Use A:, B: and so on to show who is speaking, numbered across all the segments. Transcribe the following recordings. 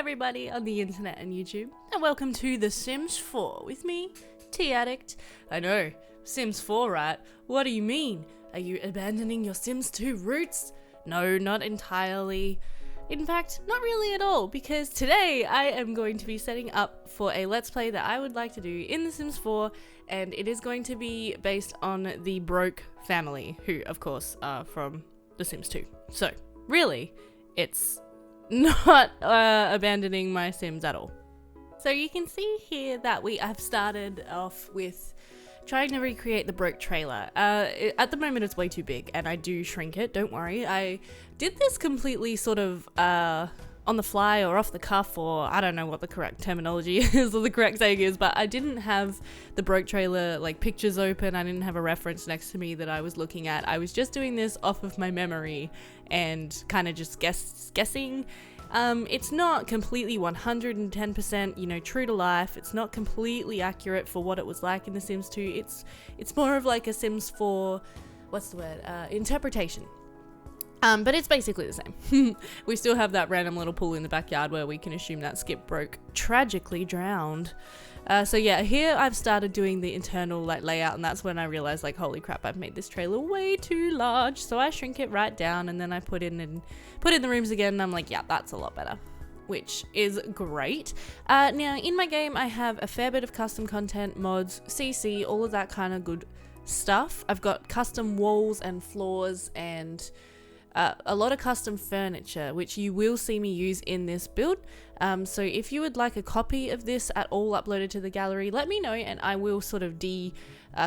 A: everybody on the internet and YouTube, and welcome to The Sims 4 with me, Addict. I know, Sims 4, right? What do you mean? Are you abandoning your Sims 2 roots? No, not entirely. In fact, not really at all, because today I am going to be setting up for a Let's Play that I would like to do in The Sims 4, and it is going to be based on the Broke family, who, of course, are from The Sims 2. So, really, it's not abandoning my Sims at all. So you can see here that I've started off with trying to recreate the Broke trailer. At the moment it's way too big and I do shrink it, don't worry. I did this completely sort of on the fly or off the cuff, or I don't know what the correct terminology is or the correct saying is, but I didn't have the Broke trailer like pictures open. I didn't have a reference next to me that I was looking at. I was just doing this off of my memory and kind of just guessing. It's not completely 110%, true to life. It's not completely accurate for what it was like in The Sims 2. It's more of like a Sims 4, interpretation. But it's basically the same. We still have that random little pool in the backyard where we can assume that Skip Broke tragically drowned. So yeah, here I've started doing the internal layout, and that's when I realized holy crap, I've made this trailer way too large. So I shrink it right down and then I put in the rooms again, and I'm like, yeah, that's a lot better, which is great. Now in my game I have a fair bit of custom content, mods, CC, all of that kind of good stuff. I've got custom walls and floors and a lot of custom furniture, which you will see me use in this build. So if you would like a copy of this at all uploaded to the gallery, let me know and I will sort of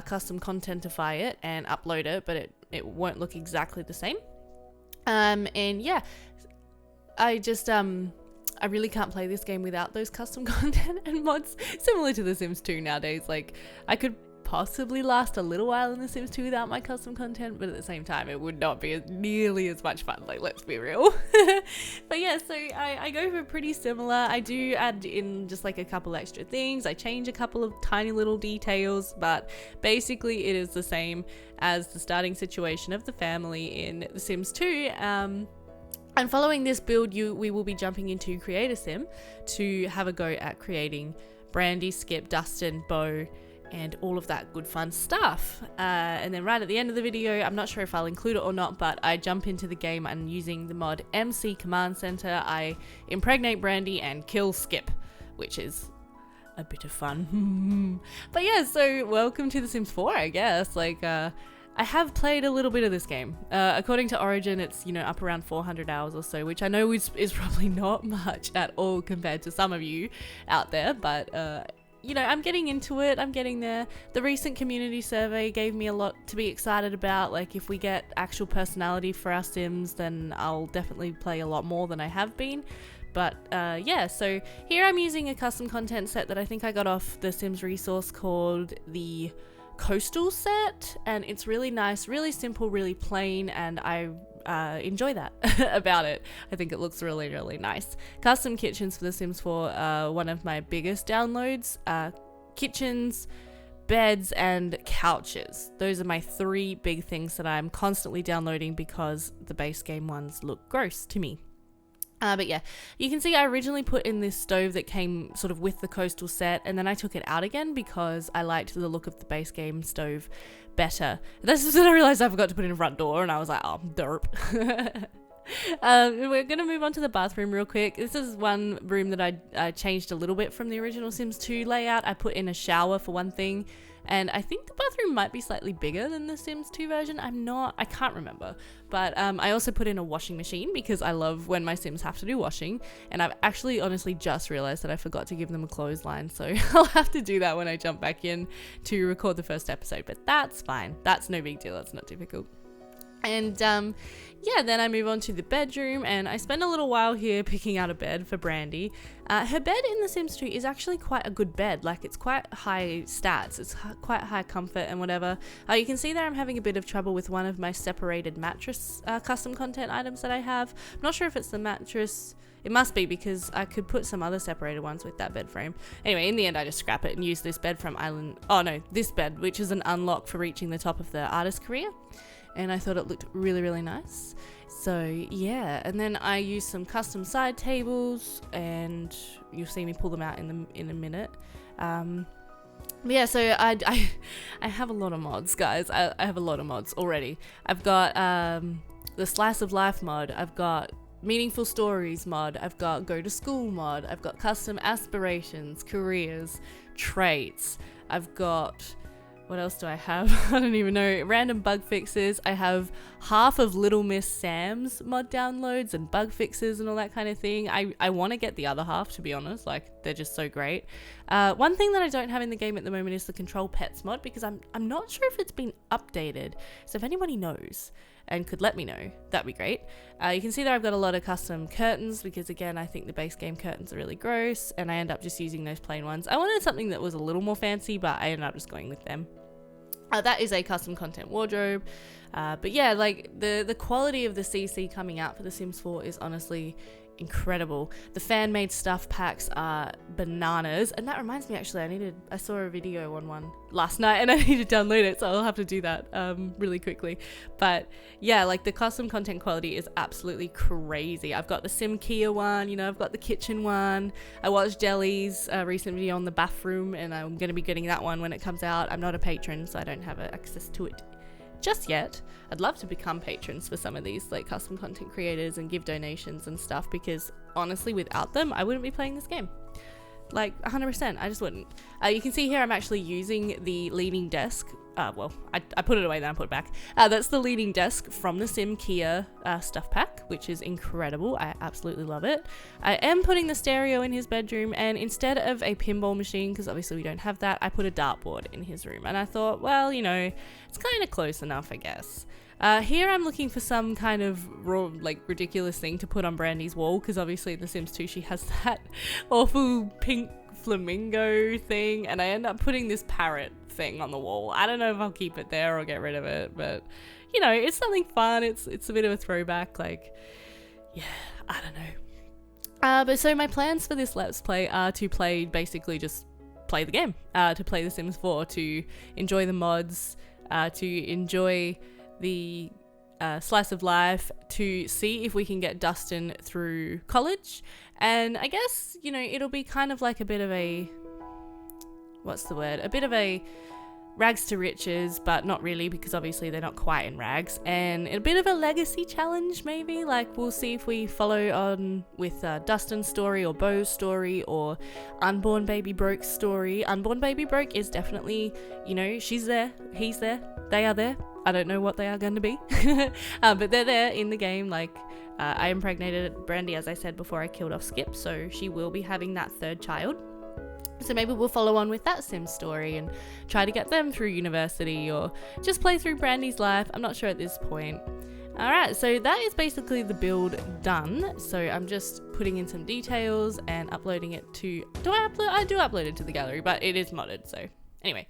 A: custom contentify it and upload it, but it won't look exactly the same. And yeah, I just I really can't play this game without those custom content and mods, similar to The Sims 2 nowadays. I could possibly last a little while in The Sims 2 without my custom content, but at the same time it would not be nearly as much fun, let's be real. But yeah, so I go for pretty similar. I do add in just a couple extra things. I change a couple of tiny little details, but basically it is the same as the starting situation of the family in The Sims 2. And following this build, we will be jumping into Create a Sim to have a go at creating Brandi, Skip, Dustin, Bo, and all of that good fun stuff. And then right at the end of the video, I'm not sure if I'll include it or not, but I jump into the game and using the mod MC Command Center, I impregnate Brandi and kill Skip, which is a bit of fun. But yeah, so welcome to The Sims 4, I guess. I have played a little bit of this game. According to Origin, it's, up around 400 hours or so, which I know is probably not much at all compared to some of you out there, but I'm getting into it. I'm getting there. The recent community survey gave me a lot to be excited about. If we get actual personality for our Sims, then I'll definitely play a lot more than I have been. But yeah, so here I'm using a custom content set that I think I got off the Sims resource called the Coastal set, and it's really nice, really simple, really plain, and I enjoy that about it. I think it looks really, really nice. Custom kitchens for The Sims 4 are one of my biggest downloads. Kitchens, beds, and couches. Those are my three big things that I'm constantly downloading because the base game ones look gross to me. But yeah, you can see I originally put in this stove that came sort of with the Coastal set, and then I took it out again because I liked the look of the base game stove better. This is when I realized I forgot to put in a front door, and I was like, oh, derp. We're going to move on to the bathroom real quick. This is one room that I changed a little bit from the original Sims 2 layout. I put in a shower for one thing, and I think the bathroom might be slightly bigger than the Sims 2 version. I can't remember. But I also put in a washing machine because I love when my Sims have to do washing. And I've actually honestly just realized that I forgot to give them a clothesline. So I'll have to do that when I jump back in to record the first episode. But that's fine. That's no big deal. That's not difficult. And yeah, then I move on to the bedroom, and I spend a little while here picking out a bed for Brandi. Her bed in The Sims 2 is actually quite a good bed. It's quite high stats. It's quite high comfort and whatever. You can see that I'm having a bit of trouble with one of my separated mattress custom content items that I have. I'm not sure if it's the mattress. It must be, because I could put some other separated ones with that bed frame. Anyway, in the end I just scrap it and use this bed from this bed, which is an unlock for reaching the top of the artist career. And I thought it looked really, really nice. So yeah, and then I use some custom side tables, and you'll see me pull them out in a minute. But yeah, so I have a lot of mods, guys. I have a lot of mods already. I've got the Slice of Life mod. I've got Meaningful Stories mod. I've got Go to School mod. I've got Custom Aspirations, Careers, Traits. I've got, what else do I have? I don't even know. Random bug fixes. I have half of Little Miss Sam's mod downloads and bug fixes and all that kind of thing. I want to get the other half, to be honest. Like, they're just so great. One thing that I don't have in the game at the moment is the Control Pets mod, because I'm not sure if it's been updated. So if anybody knows and could let me know, that'd be great. You can see that I've got a lot of custom curtains, because again, I think the base game curtains are really gross, and I end up just using those plain ones. I wanted something that was a little more fancy, but I ended up just going with them. That is a custom content wardrobe. But yeah, like the quality of the CC coming out for The Sims 4 is honestly incredible. The fan-made stuff packs are bananas, and that reminds me, actually, I saw a video on one last night and I need to download it, so I'll have to do that really quickly. But yeah, like the custom content quality is absolutely crazy. I've got the Sim Kia one, you know, I've got the kitchen one. I watched Jelly's recent video on the bathroom, and I'm going to be getting that one when it comes out. I'm not a patron, so I don't have access to it just yet. I'd love to become patrons for some of these like custom content creators and give donations and stuff, because honestly, without them, I wouldn't be playing this game. Like 100%, I just wouldn't. You can see here I'm actually using the leaning desk. Well, I put it away, then I put it back. That's the leaning desk from the Sim Kia stuff pack, which is incredible. I absolutely love it. I am putting the stereo in his bedroom, and instead of a pinball machine, because obviously we don't have that, I put a dartboard in his room. And I thought, well, you know, it's kind of close enough, I guess. Here I'm looking for some kind of ridiculous thing to put on Brandi's wall, because obviously in The Sims 2 she has that awful pink flamingo thing, and I end up putting this parrot thing on the wall. I don't know if I'll keep it there or get rid of it, but you know, it's something fun. It's a bit of a throwback, like, yeah, I don't know. But so my plans for this Let's Play are to basically just play the game, to play The Sims 4, to enjoy the mods, to enjoy the slice of life, to see if we can get Dustin through college. And I guess, you know, it'll be kind of like a bit of a, a bit of a rags to riches, but not really, because obviously they're not quite in rags, and a bit of a legacy challenge maybe. Like, we'll see if we follow on with Dustin's story or Beau's story or Unborn Baby Broke's story. Unborn Baby Broke is definitely, you know, she's there, he's there, they are there. I don't know what they are going to be, but they're there in the game. Like, I impregnated Brandi, as I said before I killed off Skip, so she will be having that third child. So maybe we'll follow on with that Sim story and try to get them through university, or just play through Brandi's life. I'm not sure at this point. Alright, so that is basically the build done. So I'm just putting in some details and uploading it to... I do upload it to the gallery, but it is modded, so anyway.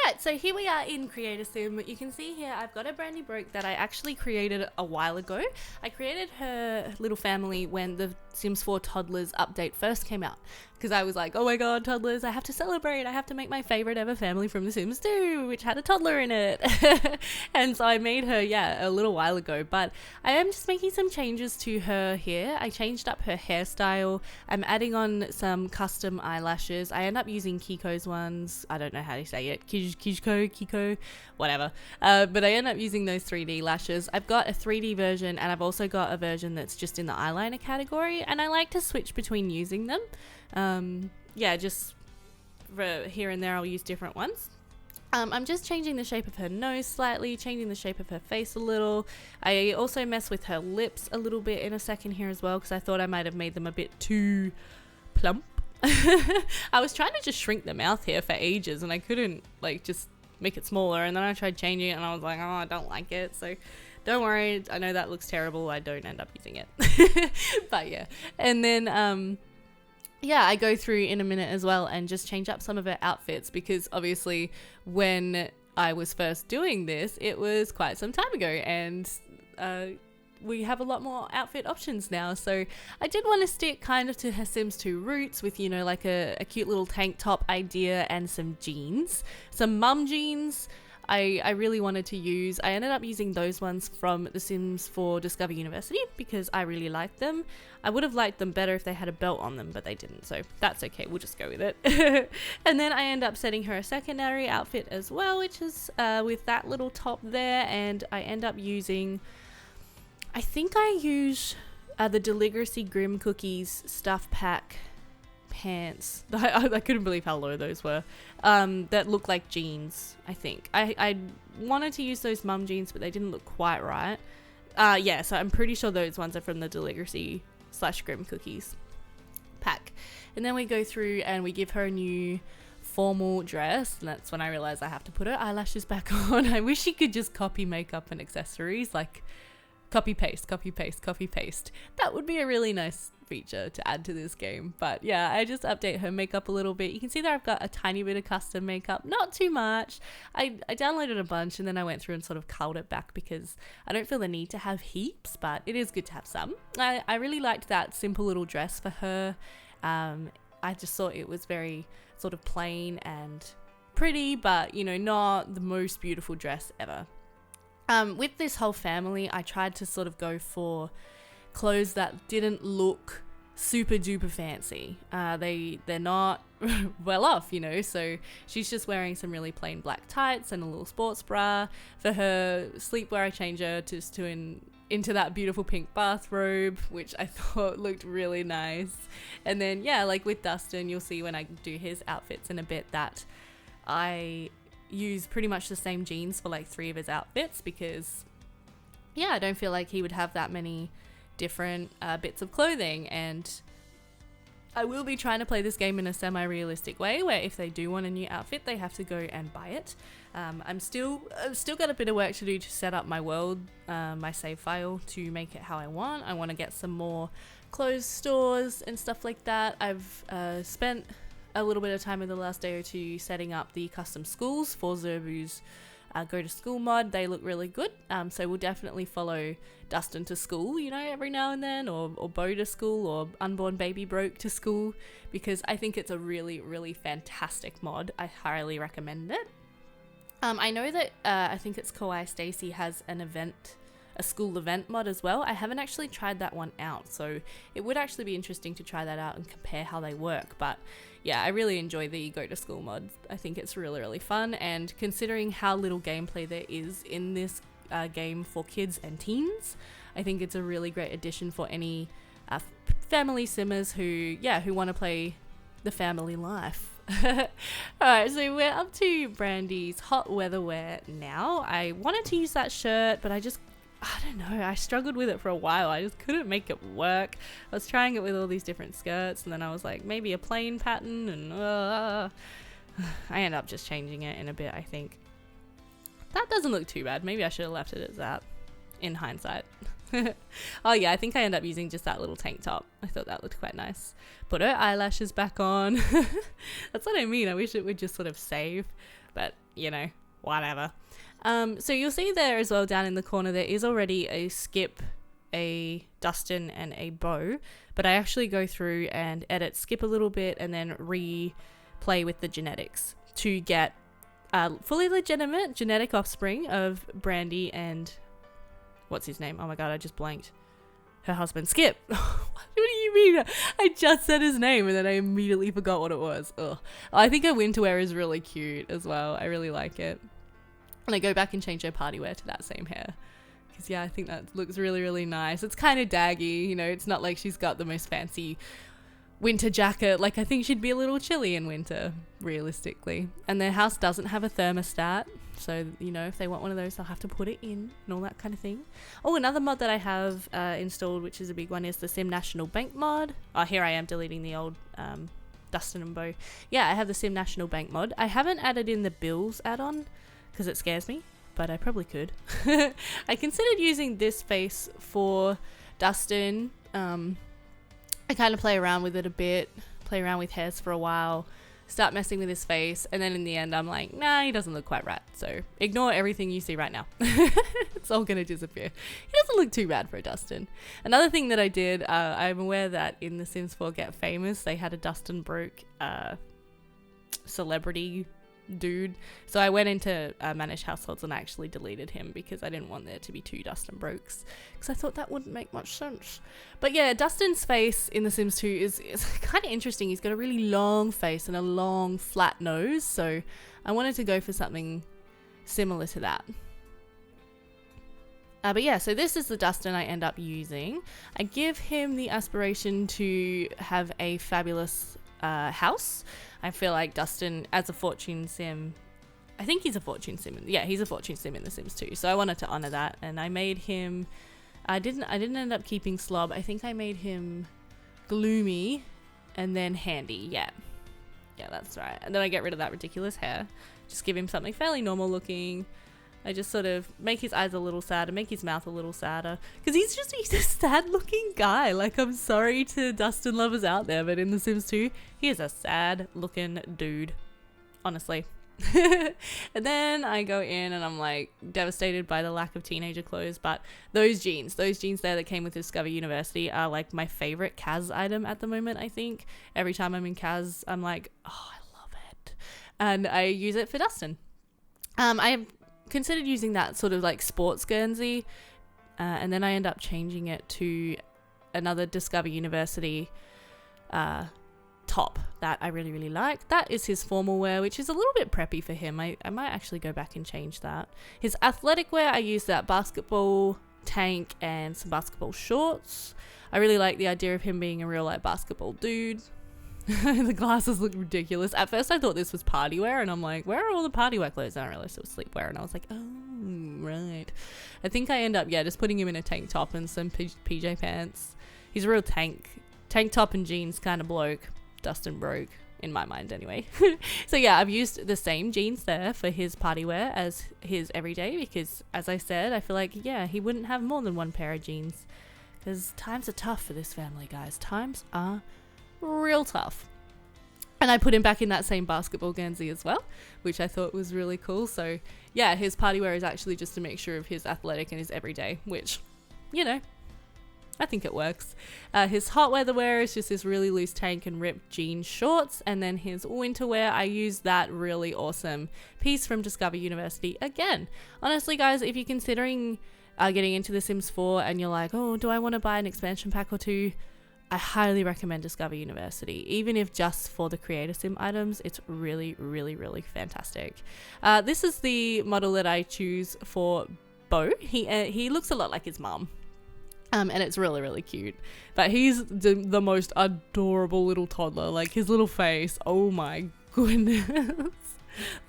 A: Right, so here we are in Creator Sim. You can see here I've got a Brandi Broke that I actually created a while ago. I created her little family when the Sims 4 Toddlers update first came out, because I was like, oh my god, toddlers, I have to celebrate. I have to make my favorite ever family from The Sims 2, which had a toddler in it. And so I made her, yeah, a little while ago, but I am just making some changes to her here. I changed up her hairstyle. I'm adding on some custom eyelashes. I end up using Kiko's ones. I don't know how to say it. Kiko, whatever. But I end up using those 3D lashes. I've got a 3D version, and I've also got a version that's just in the eyeliner category, and I like to switch between using them. Yeah, just here and there I'll use different ones. I'm just changing the shape of her nose slightly, changing the shape of her face a little. I also mess with her lips a little bit in a second here as well, because I thought I might have made them a bit too plump. I was trying to just shrink the mouth here for ages, and I couldn't, like, just make it smaller, and then I tried changing it and I was like, oh, I don't like it. So don't worry, I know that looks terrible. I don't end up using it. But yeah, and then yeah, I go through in a minute as well and just change up some of her outfits, because obviously when I was first doing this, it was quite some time ago, and we have a lot more outfit options now. So I did want to stick kind of to her Sims 2 roots with, you know, like a cute little tank top idea and some jeans, some mum jeans. I really wanted to use. I ended up using those ones from The Sims 4 Discover University because I really liked them. I would have liked them better if they had a belt on them, but they didn't, so that's okay, we'll just go with it. And then I end up setting her a secondary outfit as well, which is with that little top there, and I end up using, I think I use the Deligracy Grim Cookies stuff pack pants. I couldn't believe how low those were. That look like jeans, I think. I wanted to use those mum jeans, but they didn't look quite right. Yeah, so I'm pretty sure those ones are from the Deligracy / Grim Cookies pack. And then we go through and we give her a new formal dress, and that's when I realized I have to put her eyelashes back on. I wish she could just copy makeup and accessories, like copy paste. That would be a really nice feature to add to this game. But yeah, I just update her makeup a little bit. You can see that I've got a tiny bit of custom makeup, not too much. I downloaded a bunch and then I went through and sort of culled it back because I don't feel the need to have heaps, but it is good to have some. I really liked that simple little dress for her. I just thought it was very sort of plain and pretty, but you know, not the most beautiful dress ever. With this whole family, I tried to sort of go for clothes that didn't look super duper fancy. They're not well off, you know, so she's just wearing some really plain black tights and a little sports bra. For her sleepwear, I changed her into that beautiful pink bathrobe, which I thought looked really nice. And then yeah, like with Dustin, you'll see when I do his outfits in a bit that I use pretty much the same jeans for like 3 of his outfits because yeah, I don't feel like he would have that many different bits of clothing. And I will be trying to play this game in a semi-realistic way where if they do want a new outfit, they have to go and buy it. I've still got a bit of work to do to set up my world, my save file, to make it how I want. I want to get some more clothes stores and stuff like that. I've spent a little bit of time in the last day or two setting up the custom schools for Zerbu's Go to School mod. They look really good, so we'll definitely follow Dustin to school, you know, every now and then, or Bo to school, or Unborn Baby Broke to school, because I think it's a really, really fantastic mod. I highly recommend it. I know that I think it's Kawaii Stacy has a school event mod as well. I haven't actually tried that one out, so it would actually be interesting to try that out and compare how they work. But yeah, I really enjoy the Go to School mod. I think it's really, really fun, and considering how little gameplay there is in this game for kids and teens, I think it's a really great addition for any family simmers who want to play the family life. Alright, so we're up to Brandi's hot weather wear now. I wanted to use that shirt, but I don't know, I struggled with it for a while. I just couldn't make it work. I was trying it with all these different skirts, and then I was like, maybe a plain pattern, and I ended up just changing it in a bit, I think. That doesn't look too bad. Maybe I should have left it as that, in hindsight. Oh yeah, I think I ended up using just that little tank top. I thought that looked quite nice. Put her eyelashes back on. That's what I mean. I wish it would just sort of save, but you know, whatever. So you'll see there as well down in the corner there is already a Skip, a Dustin and a Bo, but I actually go through and edit Skip a little bit and then replay with the genetics to get fully legitimate genetic offspring of Brandi and what's his name? Oh my god, I just blanked. Her husband, Skip. What do you mean? I just said his name and then I immediately forgot what it was. Ugh. I think her winter wear is really cute as well. I really like it. And I go back and change her party wear to that same hair. Because yeah, I think that looks really, really nice. It's kind of daggy, you know, it's not like she's got the most fancy winter jacket. Like, I think she'd be a little chilly in winter, realistically. And their house doesn't have a thermostat. So, you know, if they want one of those, they'll have to put it in and all that kind of thing. Oh, another mod that I have installed, which is a big one, is the Sim National Bank mod. Oh, here I am deleting the old Dustin and Bo. Yeah, I have the Sim National Bank mod. I haven't added in the bills add-on because it scares me, but I probably could. I considered using this face for Dustin. I kind of play around with it a bit, play around with hairs for a while, start messing with his face, and then in the end I'm like, nah, he doesn't look quite right, so ignore everything you see right now. It's all gonna disappear. He doesn't look too bad for a Dustin. Another thing that I did, I'm aware that in The Sims 4 Get Famous they had a Dustin Broke celebrity dude. So I went into manage households and I actually deleted him because I didn't want there to be 2 Dustin Brokes, because I thought that wouldn't make much sense. But yeah, Dustin's face in The Sims 2 is kind of interesting. He's got a really long face and a long flat nose, so I wanted to go for something similar to that. But yeah, so this is the Dustin I end up using. I give him the aspiration to have a fabulous house. I feel like Dustin, as a fortune sim, I think he's a fortune sim. He's a fortune sim in The Sims 2. So I wanted to honor that, and I made him. I didn't end up keeping Slob. I think I made him gloomy, and then handy. Yeah, that's right. And then I get rid of that ridiculous hair. Just give him something fairly normal looking. I just sort of make his eyes a little sadder, make his mouth a little sadder. Because he's a sad looking guy. Like, I'm sorry to Dustin lovers out there, but in The Sims 2, he is a sad looking dude. Honestly. And then I go in and I'm like devastated by the lack of teenager clothes. But those jeans there that came with Discover University are like my favorite Kaz item at the moment, I think. Every time I'm in Kaz, I'm like, oh, I love it. And I use it for Dustin. I considered using that sort of like sports Guernsey, and then I end up changing it to another Discover University top that I really, really like. That is his formal wear, which is a little bit preppy for him. I might actually go back and change that. His athletic wear, I use that basketball tank and some basketball shorts. I really like the idea of him being a real like basketball dude. The glasses look ridiculous. At first I thought this was party wear, and I'm like, where are all the party wear clothes? And I realized it was sleepwear, and I was like, oh, right. I think I end up, just putting him in a tank top and some PJ pants. He's a real tank top and jeans kind of bloke. Dustin Broke, in my mind anyway. So yeah, I've used the same jeans there for his party wear as his everyday, because as I said, I feel like, he wouldn't have more than one pair of jeans, because times are tough for this family, guys. Times are real tough. And I put him back in that same basketball Guernsey as well, which I thought was really cool. So yeah, his party wear is actually just a mixture of his athletic and his everyday, which, I think it works. His hot weather wear is just this really loose tank and ripped jean shorts. And then his winter wear, I use that really awesome piece from Discover University again. Honestly, guys, if you're considering getting into The Sims 4 and you're like, oh, do I want to buy an expansion pack or two? I highly recommend Discover University. Even if just for the Creator Sim items, it's really, really, really fantastic. This is the model that I choose for Bo. He looks a lot like his mum. And it's really, really cute. But he's the most adorable little toddler. Like, his little face. Oh my goodness.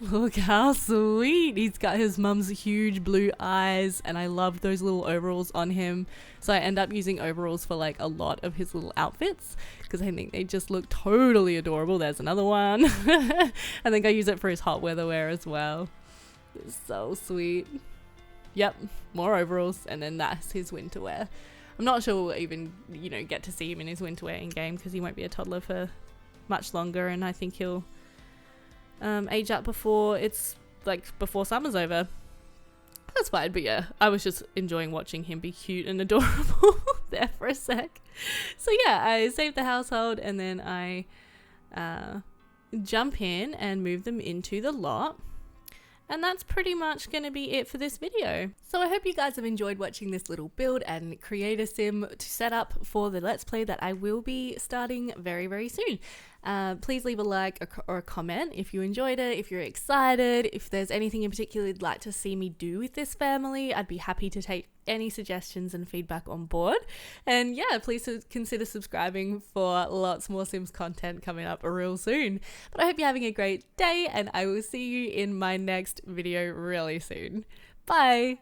A: Look how sweet. He's got his mum's huge blue eyes, and I love those little overalls on him. So I end up using overalls for like a lot of his little outfits, because I think they just look totally adorable. There's another one. I think I use it for his hot weather wear as well. It's so sweet. Yep, more overalls, and then that's his winter wear. I'm not sure we'll even, get to see him in his winter wear in game, because he won't be a toddler for much longer, and I think he'll age up before summer's over. That's fine, but yeah, I was just enjoying watching him be cute and adorable there for a sec. So yeah, I saved the household, and then I jump in and move them into the lot. And that's pretty much going to be it for this video. So I hope you guys have enjoyed watching this little build and creator sim to set up for the Let's Play that I will be starting very, very soon. Please leave a like or a comment if you enjoyed it, if you're excited, if there's anything in particular you'd like to see me do with this family. I'd be happy to take any suggestions and feedback on board. And yeah, please consider subscribing for lots more Sims content coming up real soon. But I hope you're having a great day, and I will see you in my next video really soon. Bye!